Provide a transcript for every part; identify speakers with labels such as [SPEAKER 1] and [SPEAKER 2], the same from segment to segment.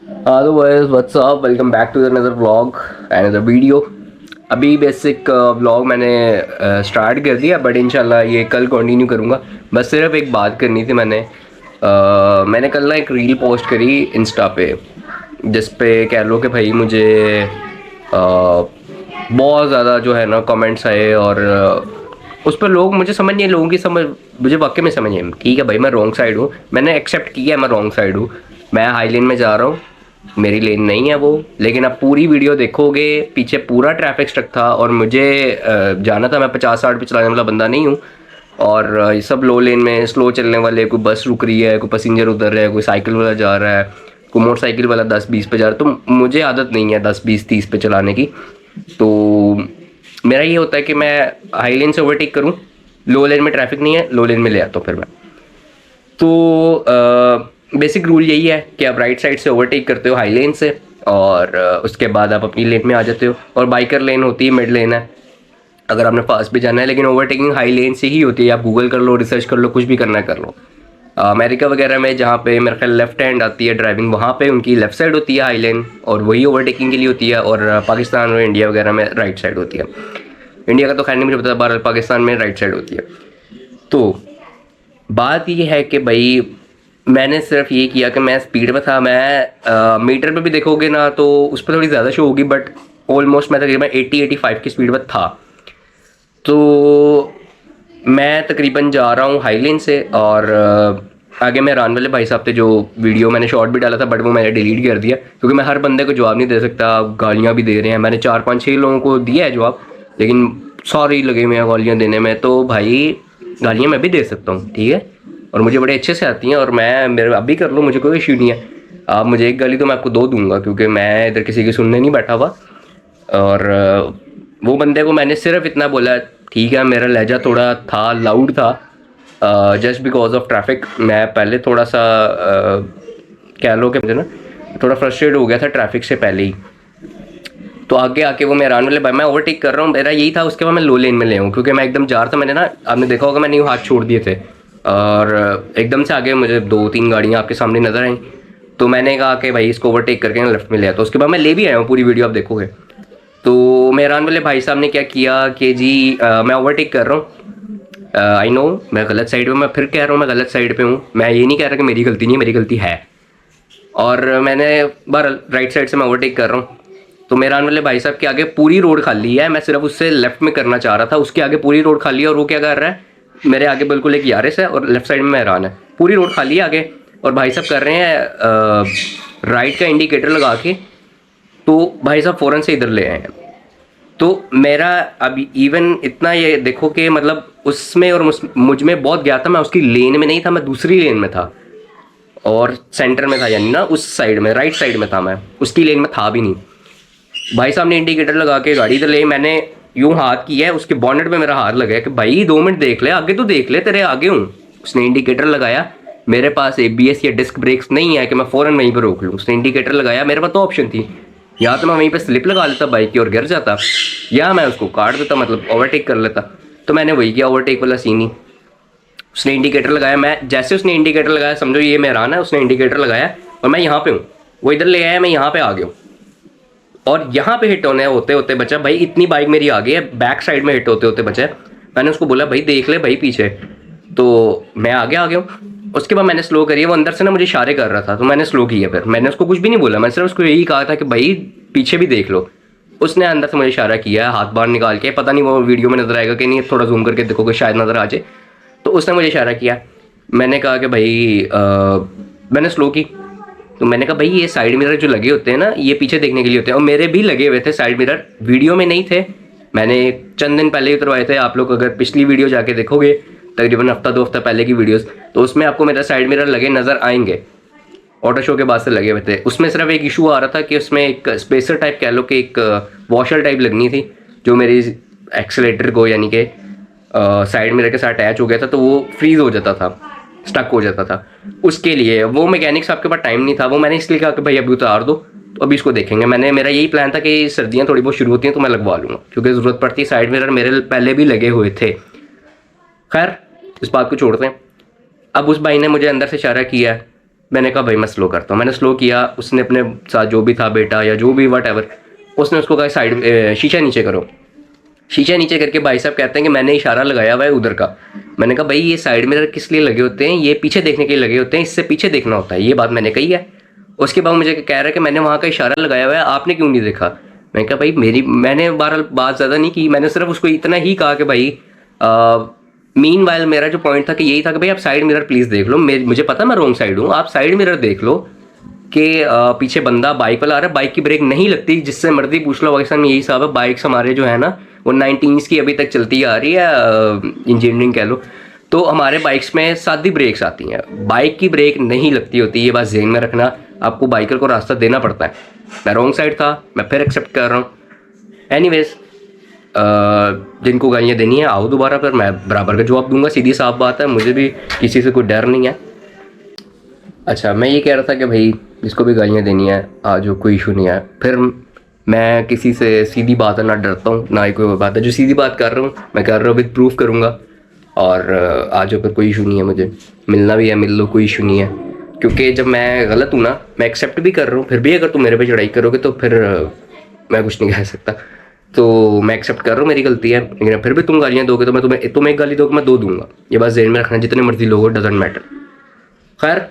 [SPEAKER 1] हाँ तो boys what's up, welcome back to another vlog another video. अभी basic vlog मैंने स्टार्ट कर दिया, बट इंशाल्लाह ये कल कंटिन्यू करूँगा। बस सिर्फ एक बात करनी थी। मैंने कल ना एक रील पोस्ट करी इंस्टा पे, जिस पे कह लो कि भाई मुझे बहुत ज़्यादा जो है ना कमेंट्स आए, और उस पर लोग मुझे समझ नहीं, लोगों की समझ मुझे वाकई में समझ नहीं। ठीक है भाई, मैं रॉन्ग साइड हूँ, मैंने एक्सेप्ट किया मैं रॉन्ग साइड हूँ, मैं हाई लेन में जा रहा हूँ, मेरी लेन नहीं है वो। लेकिन आप पूरी वीडियो देखोगे, पीछे पूरा ट्रैफिक स्टक था, और मुझे जाना था, मैं 50-60 पे चलाने वाला बंदा नहीं हूँ। और ये सब लो लेन में स्लो चलने वाले, कोई बस रुक रही है, कोई पैसेंजर उतर रहा है, कोई साइकिल वाला जा रहा है, कोई मोटरसाइकिल वाला 10-20 पे जा रहा है। तो मुझे आदत नहीं है 10-20-30 पे चलाने की। तो मेरा ये होता है कि मैं हाई लेन से ओवरटेक करूँ, लो लेन में ट्रैफिक नहीं है, लो लेन में ले आता हूँ फिर मैं। तो बेसिक रूल यही है कि आप राइट साइड से ओवरटेक करते हो हाई लेन से, और उसके बाद आप अपनी लेन में आ जाते हो। और बाइकर लेन होती है, मिड लेन है अगर आपने फास्ट भी जाना है, लेकिन ओवरटेकिंग हाई लेन से ही होती है। आप गूगल कर लो, रिसर्च कर लो, कुछ भी करना है कर लो। अमेरिका वगैरह में जहाँ पे मेरे ख्याल लेफ्ट हैंड आती है ड्राइविंग, वहाँ पे उनकी लेफ्ट साइड होती है हाई लेन, और वही ओवरटेकिंग के लिए होती है। और पाकिस्तान और इंडिया वगैरह में राइट साइड होती है। इंडिया का तो खैर नहीं मुझे पता, बहरहाल पाकिस्तान में राइट साइड होती है। तो बात ये है कि भाई मैंने सिर्फ ये किया कि मैं स्पीड में था। मैं मीटर पे भी देखोगे ना तो उस पर थोड़ी ज़्यादा शो होगी, बट ऑलमोस्ट मैं तकरीबन 80-85 की स्पीड पर था। तो मैं तकरीबन जा रहा हूँ हाई लेन से, और आगे मैं रान वाले भाई साहब थे, जो वीडियो मैंने शॉर्ट भी डाला था, बट वो मैंने डिलीट कर दिया, क्योंकि मैं हर बंदे को जवाब नहीं दे सकता। गालियाँ भी दे रहे हैं, मैंने 4-5-6 लोगों को दिया है जवाब, लेकिन सॉरी लगे हुए हैं गालियाँ देने में। तो भाई गालियाँ मैं भी दे सकता हूँ, ठीक है, और मुझे बड़े अच्छे से आती हैं, और मैं मेरे अब भी कर लूँ, मुझे कोई इशू नहीं है। आप मुझे एक गाली तो मैं आपको दो दूंगा, क्योंकि मैं इधर किसी की सुनने नहीं बैठा हुआ। और वो बंदे को मैंने सिर्फ इतना बोला, ठीक है मेरा लहजा थोड़ा था, लाउड था, जस्ट बिकॉज ऑफ ट्रैफिक। मैं पहले थोड़ा सा कह लो कि मुझे ना थोड़ा फ्रस्ट्रेट हो गया था ट्रैफिक से पहले ही। तो आगे आके वो मेहरान वाले भाई, मैं ओवरटेक कर रहा हूँ, मेरा यही था। उसके बाद मैं लो लेन में ले हूँ, क्योंकि मैं एकदम जा रहा था। मैंने ना, आपने देखा होगा मैंने यूँ हाथ छोड़ दिए थे, और एकदम से आगे मुझे 2-3 गाड़ियाँ आपके सामने नजर आई। तो मैंने कहा कि भाई इसको ओवरटेक करके ना लेफ्ट में ले आता। तो उसके बाद मैं ले भी आया हूँ, पूरी वीडियो आप देखोगे। तो मेहरान वाले भाई साहब ने क्या किया कि जी मैं ओवरटेक कर रहा हूँ, आई नो मैं गलत साइड पे, मैं फिर कह रहा हूँ मैं गलत साइड पे हूँ, मैं ये नहीं कह रहा कि मेरी गलती नहीं है, मेरी गलती है। और मैंने बहरहाल राइट साइड से मैं ओवरटेक कर रहा हूँ। तो मेहरान वाले भाई साहब के आगे पूरी रोड खाली है, मैं सिर्फ उससे लेफ्ट में करना चाह रहा था, उसके आगे पूरी रोड खाली है। और वो क्या कर रहा है, मेरे आगे बिल्कुल एक यारिस है, और लेफ्ट साइड में मेहरान है, पूरी रोड खाली है आगे। और भाई साहब कर रहे हैं राइट का इंडिकेटर लगा के, तो भाई साहब फ़ौरन से इधर ले आए हैं। तो मेरा अभी इवन इतना ये देखो कि मतलब उसमें और मुझ में बहुत गया था। मैं उसकी लेन में नहीं था, मैं दूसरी लेन में था, और सेंटर में था, यानी ना उस साइड में, राइट साइड में था, मैं उसकी लेन में था भी नहीं। भाई साहब ने इंडिकेटर लगा के गाड़ी इधर ले, मैंने यूं हाथ किया है, उसके बॉनेट पे मेरा हाथ लगा है कि भाई 2 मिनट देख ले, आगे तो देख ले, तेरे आगे हूँ। उसने इंडिकेटर लगाया, मेरे पास एबीएस या डिस्क ब्रेक्स नहीं है कि मैं फ़ौरन वहीं पर रोक लूँ। उसने इंडिकेटर लगाया, मेरे पास तो ऑप्शन थी, या तो मैं वहीं पर स्लिप लगा लेता बाइक की और गिर जाता, या मैं उसको काट देता, मतलब ओवरटेक कर लेता। तो मैंने वही किया, ओवरटेक वाला सीन ही। उसने इंडिकेटर लगाया, मैं जैसे उसने इंडिकेटर लगाया, समझो ये मेहरान है, उसने इंडिकेटर लगाया और मैं यहाँ पे हूँ, वो इधर ले आया, मैं यहाँ पे आ गया हूँ। और यहाँ पे हिट होने होते होते बचा भाई, इतनी बाइक मेरी आ गई है, बैक साइड में हिट होते होते बचा। मैंने उसको बोला भाई देख ले भाई पीछे, तो मैं आगे आ गया हूँ। उसके बाद मैंने स्लो करी, वो अंदर से ना मुझे इशारे कर रहा था, तो मैंने स्लो किया। फिर मैंने उसको कुछ भी नहीं बोला, मैं सिर्फ उसको यही कहा था कि भाई पीछे भी देख लो। उसने अंदर से मुझे इशारा किया, हाथ बाहर निकाल के, पता नहीं वो वीडियो में नजर आएगा कि नहीं, थोड़ा जूम करके देखोगे शायद नजर आ जाए। तो उसने मुझे इशारा किया, मैंने कहा कि भाई मैंने स्लो की। तो मैंने कहा भाई ये साइड मिरर जो लगे होते हैं ना, ये पीछे देखने के लिए होते हैं, और मेरे भी लगे हुए थे साइड मिरर, वीडियो में नहीं थे, मैंने चंद दिन पहले उतरवाए थे। आप लोग अगर पिछली वीडियो जाके देखोगे, तकरीबन हफ्ता 2 हफ्ता पहले की वीडियोस, तो उसमें आपको मेरा साइड मिरर लगे नज़र आएंगे, ऑटो शो के बाद से लगे हुए थे। उसमें सिर्फ एक इशू आ रहा था कि उसमें एक स्पेसर टाइप कह लो कि एक वॉशर टाइप लगनी थी, जो मेरी एक्सेलेटर को यानी कि साइड मिरर के साथ अटैच हो गया था, तो वो फ्रीज हो जाता था, स्टक हो जाता था। उसके लिए वो मैकेनिक साहब के पास टाइम नहीं था, वो मैंने इसलिए कहा कि भाई अभी उतार दो, तो अभी इसको देखेंगे। मेरा यही प्लान था कि सर्दियाँ थोड़ी बहुत शुरू होती हैं तो मैं लगवा लूँगा, क्योंकि ज़रूरत पड़ती है। साइड मिरर मेरे पहले भी लगे हुए थे। खैर इस बात को छोड़ते हैं। अब उस भाई ने मुझे अंदर से इशारा किया, मैंने कहा भाई मैं स्लो करता हूँ। मैंने स्लो किया, उसने अपने साथ जो भी था बेटा या जो भी वट एवर, उसने उसको कहा साइड शीशा नीचे करो। शीशा नीचे करके भाई साहब कहते हैं कि मैंने इशारा लगाया हुआ है उधर का। मैंने कहा भाई ये साइड मिरर किस लिए लगे होते हैं, ये पीछे देखने के लिए लगे होते हैं, इससे पीछे देखना होता है, ये बात मैंने कही है। उसके बाद मुझे कह रहा है कि मैंने वहाँ का इशारा लगाया हुआ है, आपने क्यों नहीं देखा। मैंने कहा भाई मैंने बहरहाल बात ज़्यादा नहीं की, मैंने सिर्फ उसको इतना ही कहा कि भाई मीन वाइल मेरा जो पॉइंट था कि यही था कि भाई आप साइड मिरर प्लीज़ देख लो, मुझे पता मैं रॉन्ग साइड हूँ, आप साइड मिरर देख लो कि पीछे बंदा बाइक वाला आ रहा है, बाइक की ब्रेक नहीं लगती, जिससे मर्जी पूछ लो पाकिस्तान में यही हिसाब है। बाइक्स हमारे जो है ना वो 19s की अभी तक चलती आ रही है, इंजीनियरिंग कह लो, तो हमारे बाइक्स में सादी ब्रेक्स आती हैं, बाइक की ब्रेक नहीं लगती होती, ये बात ज़हन में रखना, आपको बाइकर को रास्ता देना पड़ता है। मैं रॉन्ग साइड था, मैं फिर एक्सेप्ट कर रहा हूँ। एनीवेज जिनको गालियाँ देनी है आओ दोबारा, पर मैं बराबर का जवाब दूंगा, सीधी साफ बात है, मुझे भी किसी से कोई डर नहीं है। अच्छा, मैं ये कह रहा था कि भाई जिसको भी गालियाँ देनी है आ जो, कोई इशू नहीं है। फिर मैं किसी से सीधी बात है ना डरता हूँ ना ही कोई बात है, जो सीधी बात कर रहा हूँ मैं कर रहा हूँ विद प्रूफ करूँगा, और आ जाओ, फिर कोई इशू नहीं है, मुझे मिलना भी है मिल लो, कोई इशू नहीं है। क्योंकि जब मैं गलत हूँ ना, मैं एक्सेप्ट भी कर रहा हूँ, फिर भी अगर तुम मेरे पे चढ़ाई करोगे तो फिर मैं कुछ नहीं कह सकता। तो मैं एक्सेप्ट कर रहा हूँ मेरी गलती है, लेकिन फिर भी तुम गालियाँ दोगे तो मैं तुम एक गाली दोगे मैं दो दूंगा, ये बात ज़हन में रखना, जितने मर्जी लोग डजेंट मैटर। खैर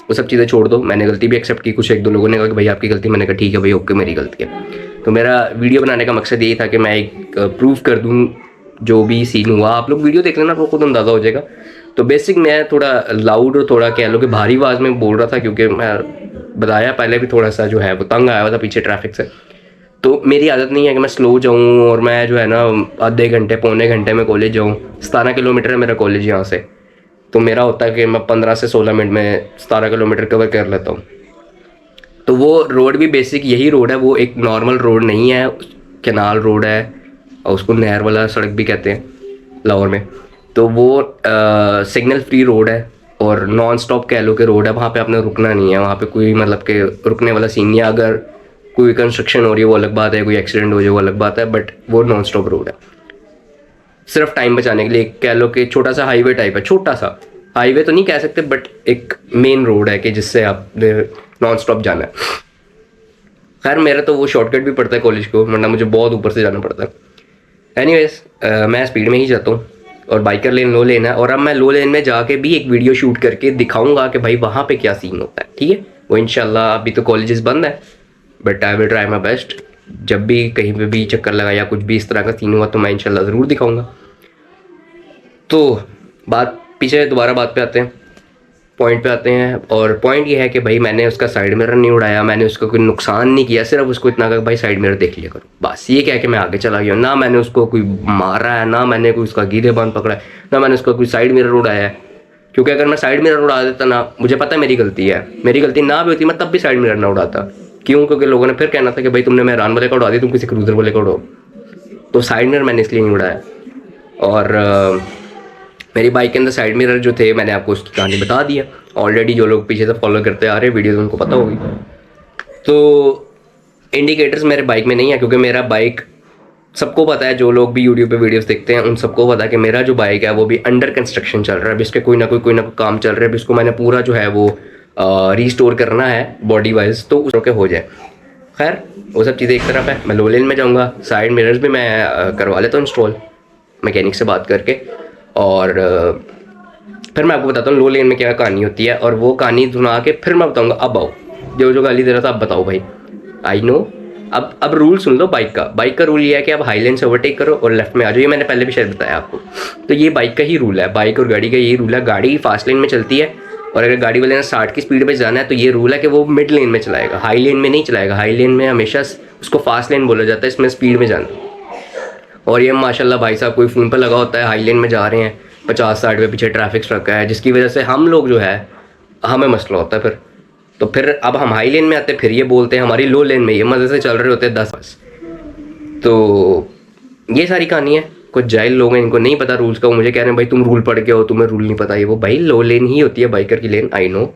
[SPEAKER 1] वो सब चीज़ें छोड़ दो, मैंने गलती भी एक्सेप्ट की, कुछ एक दो लोगों ने कहा कि भाई आपकी गलती, मैंने कहा ठीक है भाई ओके मेरी गलती है। तो मेरा वीडियो बनाने का मकसद यही था कि मैं एक प्रूफ कर दूँ जो भी सीन हुआ, आप लोग वीडियो देख लेना, आपको खुद अंदाज़ा हो जाएगा। तो बेसिक मैं थोड़ा लाउड और थोड़ा कह लो कि भारी आवाज़ में बोल रहा था, क्योंकि मैं बताया पहले भी थोड़ा सा जो है वो तंग आया हुआ था पीछे ट्रैफिक से। तो मेरी आदत नहीं है कि मैं स्लो जाऊँ और मैं जो है ना आधे घंटे पौने घंटे में कॉलेज जाऊँ। 17 किलोमीटर है मेरा कॉलेज यहाँ से, तो मेरा होता है कि मैं 15 से 16 मिनट में 17 किलोमीटर कवर कर लेता हूँ। तो वो रोड भी बेसिक यही रोड है, वो एक नॉर्मल रोड नहीं है, कैनाल रोड है, और उसको नहर वाला सड़क भी कहते हैं लाहौर में। तो वो सिग्नल फ्री रोड है और नॉन स्टॉप कह लो कि रोड है, वहाँ पे आपने रुकना नहीं है, वहाँ पे कोई मतलब कि रुकने वाला सीन नहीं है। अगर कोई कंस्ट्रक्शन हो रही है वो अलग बात है, कोई एक्सीडेंट हो जाए वो अलग बात है, बट वो नॉन स्टॉप रोड है। सिर्फ टाइम बचाने के लिए कह लो कि छोटा सा हाईवे टाइप है, छोटा सा हाईवे तो नहीं कह सकते, बट एक मेन रोड है कि जिससे आपने नॉन स्टॉप जाना है। खैर मेरा तो वो शॉर्टकट भी पड़ता है कॉलेज को, वरना मुझे बहुत ऊपर से जाना पड़ता है। एनीवेज मैं स्पीड में ही जाता हूँ, और बाइकर लेन लो लेन है, और अब मैं लो लेन में जाके भी एक वीडियो शूट करके दिखाऊंगा कि भाई वहाँ पे क्या सीन होता है, ठीक है। वो इंशाल्लाह, अभी तो कॉलेजेस बंद है, but I will try my best. जब भी कहीं पे भी चक्कर लगा या कुछ भी इस तरह का सीन हुआ तो मैं इंशाल्लाह ज़रूर दिखाऊंगा। तो बात पीछे दोबारा बात पे आते हैं, पॉइंट पे आते हैं, और पॉइंट ये है कि भाई मैंने उसका साइड मिरर नहीं उड़ाया, मैंने उसको कोई नुकसान नहीं किया, सिर्फ उसको इतना कहा भाई साइड मिरर देख लिया करो, बस ये कह के मैं आगे चला गया। ना मैंने उसको कोई मारा है, ना मैंने कोई उसका गीदे बांध पकड़ा है, ना मैंने उसका कोई साइड मिरर उड़ाया है। क्योंकि अगर मैं साइड मिरर उड़ा देता ना, मुझे पता है मेरी गलती है, मेरी गलती ना भी होती मैं तब भी साइड मिरर ना उड़ाता। क्यों? क्योंकि लोगों ने फिर कहना था कि भाई तुमने मेहरान वाले का उड़ा दिया, तुम किसी क्रूजर वाले का उड़ाओ। तो साइड मिरर मैंने इसलिए नहीं उड़ाया। और मेरी बाइक के अंदर साइड मिरर जो थे, मैंने आपको उसकी कहानी बता दिया ऑलरेडी, जो लोग पीछे से फॉलो करते आ रहे हैं वीडियो तो उनको पता होगी। तो इंडिकेटर्स मेरे बाइक में नहीं है, क्योंकि मेरा बाइक सबको पता है, जो लोग भी यूट्यूब पे वीडियोस देखते हैं उन सबको पता है कि मेरा जो बाइक है वो भी अंडर कंस्ट्रक्शन चल रहा है, अभी इसके कोई ना कोई काम चल रहा है, अभी इसको मैंने पूरा जो है वो रीस्टोर करना है बॉडी वाइज, तो उस हो जाए। खैर वो सब चीज़ें एक तरफ है, मैं लो लेन में जाऊँगा, साइड मिरर्स भी मैं करवा लेता हूँ इंस्टॉल मैकेनिक से बात करके, और फिर मैं आपको बताता हूँ लो लेन में क्या कहानी होती है, और वो कहानी सुना के फिर मैं बताऊँगा। अब आओ, जो गाली दे रहा था अब बताओ भाई, आई नो। अब रूल सुन लो बाइक का रूल ये है कि आप हाई लेन से ओवरटेक करो और लेफ्ट में आ जाओ, ये मैंने पहले भी शायद बताया आपको। तो ये बाइक का ही रूल है, बाइक और गाड़ी का यही रूल है। गाड़ी फास्ट लेन में चलती है, और अगर गाड़ी वाले ने 60 की स्पीड पे जाना है तो ये रूल है कि वो मिड लेन में चलाएगा, हाई लेन में नहीं चलाएगा। हाई लेन में हमेशा उसको फास्ट लेन बोला जाता है, इसमें स्पीड में जाना। और ये माशाल्लाह भाई साहब कोई फ़ोन पर लगा होता है, हाई लेन में जा रहे हैं 50-60 पे, पीछे ट्रैफिक स्ट्रक है, जिसकी वजह से हम लोग जो है हमें मसला होता है फिर। तो फिर अब हम हाई लेन में आते, फिर ये बोलते हैं हमारी लो लेन में ये मज़े से चल रहे होते हैं 10 बस। तो ये सारी कहानी है। कुछ जाहिल लोग हैं, इनको नहीं पता रूल्स का, वो मुझे कह रहे हैं भाई तुम रूल पढ़ के हो, तुम्हें रूल नहीं पता। ये वो भाई लो लेन ही होती है बाइकर की लेन, आई नो,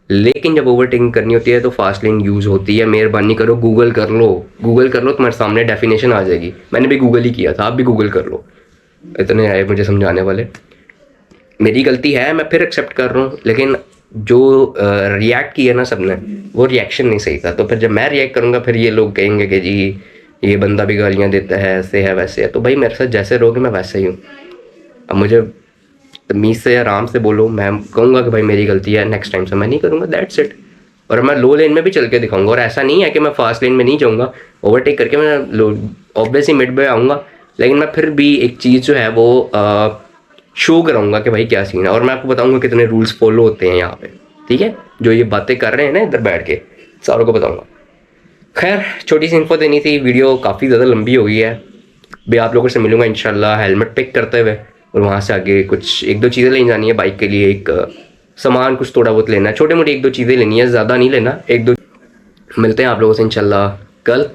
[SPEAKER 1] लेकिन जब ओवरटेकिंग करनी होती है तो फास्ट लेन यूज़ होती है। मेहरबानी करो गूगल कर लो, तुम्हारे सामने डेफिनेशन आ जाएगी। मैंने भी गूगल ही किया था, आप भी गूगल कर लो, इतने आए मुझे समझाने वाले। मेरी गलती है, मैं फिर एक्सेप्ट कर रहा हूँ, लेकिन जो रिएक्ट किया ना सबने, वो रिएक्शन नहीं सही था। तो फिर जब मैं रिएक्ट करूँगा फिर ये लोग कहेंगे कि जी ये बंदा भी गालियाँ देता है, ऐसे है वैसे है। तो भाई मेरे साथ जैसे रहोगे मैं वैसे ही हूँ। अब मुझे तमीज़ से आराम से बोलो, मैं कहूँगा कि भाई मेरी गलती है, नेक्स्ट टाइम से मैं नहीं करूँगा, दैट्स इट। और मैं लो लेन में भी चल के दिखाऊंगा, और ऐसा नहीं है कि मैं फास्ट लेन में नहीं जाऊँगा, ओवरटेक करके मैं लो ऑब्वियसली मिड पे आऊँगा, लेकिन मैं फिर भी एक चीज़ जो है वो शो कराऊंगा कि भाई क्या सीन है, और मैं आपको बताऊंगा कितने रूल्स फॉलो होते हैं यहाँ पे, ठीक है। जो ये बातें कर रहे हैं ना इधर बैठ के, सारों को बताऊंगा। खैर छोटी सी इन्फो देनी थी, वीडियो काफ़ी ज़्यादा लंबी हो गई है। भी आप लोगों से मिलूंगा इंशाल्लाह हेलमेट पिक करते हुए, और वहाँ से आगे कुछ एक दो चीज़ें लेनी जानी है बाइक के लिए, एक सामान कुछ थोड़ा बहुत लेना है, छोटे मोटे एक दो चीज़ें लेनी है, ज़्यादा नहीं लेना, एक दो। मिलते हैं आप लोगों से इंशाल्लाह कल।